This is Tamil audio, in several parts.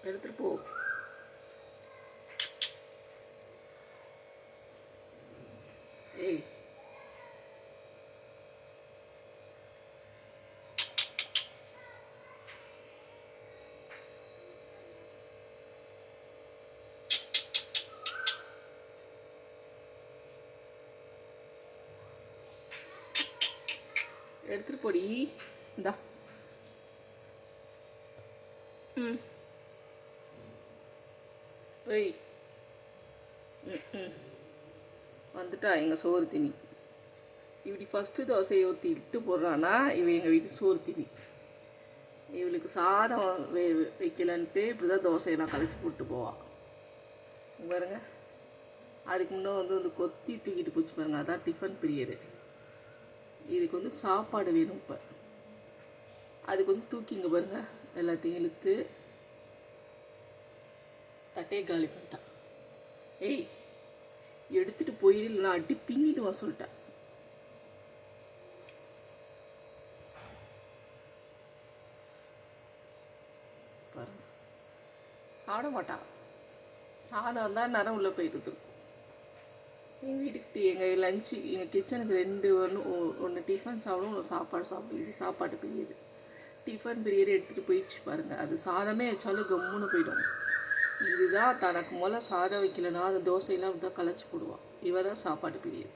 எடுத்துட்டு போ. ஏய் எடுத்துட்டு போடி. இந்தா. ம். ஏய். ம். வந்துட்டா எங்கள் சோறு திணி. இப்படி ஃபஸ்ட்டு தோசையை ஊற்றி இட்டு போடுறான்னா இவன் எங்கள் வீட்டு சோறு திணி. இவளுக்கு சாதம் வைக்கலன்ட்டு இப்படி தான் தோசையெல்லாம் கழிச்சு போட்டு போவாள் பாருங்க. அதுக்கு முன்னே வந்து கொத்தி தூக்கிட்டு போச்சு பாருங்க. அதான் டிஃபன் பிரியரு. இதுக்கு வந்து சாப்பாடு வேணும். இப்போ அதுக்கு வந்து தூக்கிங்க பாருங்க. எல்லாத்தையும் இழுத்து தட்டையை காலி பண்ணிட்டான். ஏய் எடுத்துட்டு போயிடு, நான் அடி பின்னிடுவா சொல்லிட்டேன். பாருங்க சாப்பிட மாட்டான். சாதம் தான் நேரம் உள்ளே போயிட்டு இருக்கும். எங்கள் வீட்டுக்கு எங்கள் லஞ்சு எங்கள் கிச்சனுக்கு 2 ஒன்று டிஃபன் சாப்பிடும், ஒன்று சாப்பாடு சாப்பிடும். இது சாப்பாடு பிரியுது. டிஃபன் பிரியர் எடுத்துகிட்டு போயிடுச்சு பாருங்கள். அது சாதமே வச்சாலும் கம்முன்னு போயிடும். இதுதான் தனக்கு முதல்ல சாதம் வைக்கலன்னா அந்த தோசையெல்லாம் அப்படி தான் கலைச்சி போடுவான். இவ தான் சாப்பாடு பிரியுது.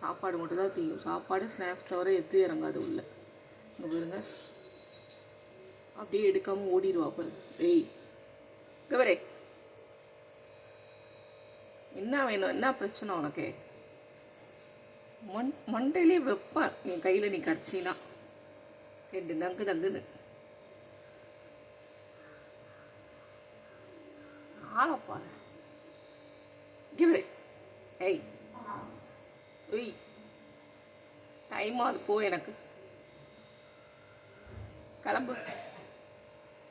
சாப்பாடு மட்டும் தான் தீயும். சாப்பாடு ஸ்நாக்ஸ் தவிர எது இறங்காது உள்ள. இங்கே பாருங்க அப்படியே எடுக்காமல் ஓடிடுவா பாருங்க. ஏய் கவரே என்ன வேணும், என்ன பிரச்சனை உனக்கு? மண்டையிலே வைப்பேன் என் கையில் நீ கடிச்சினா. 2 நங்குன்னு ஆளப்பாரு. கிவரே ஏய் ஒய் டைம் ஆகுது போ. எனக்கு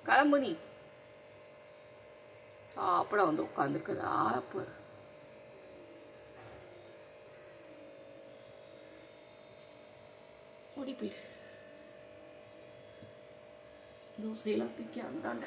கிளம்பு நீ. சாப்பிட வந்து உட்காந்துருக்குது. ஆளப்பாரு. ஓடி போயிடு. தோசையெல்லாம் தூக்கி அந்தாண்ட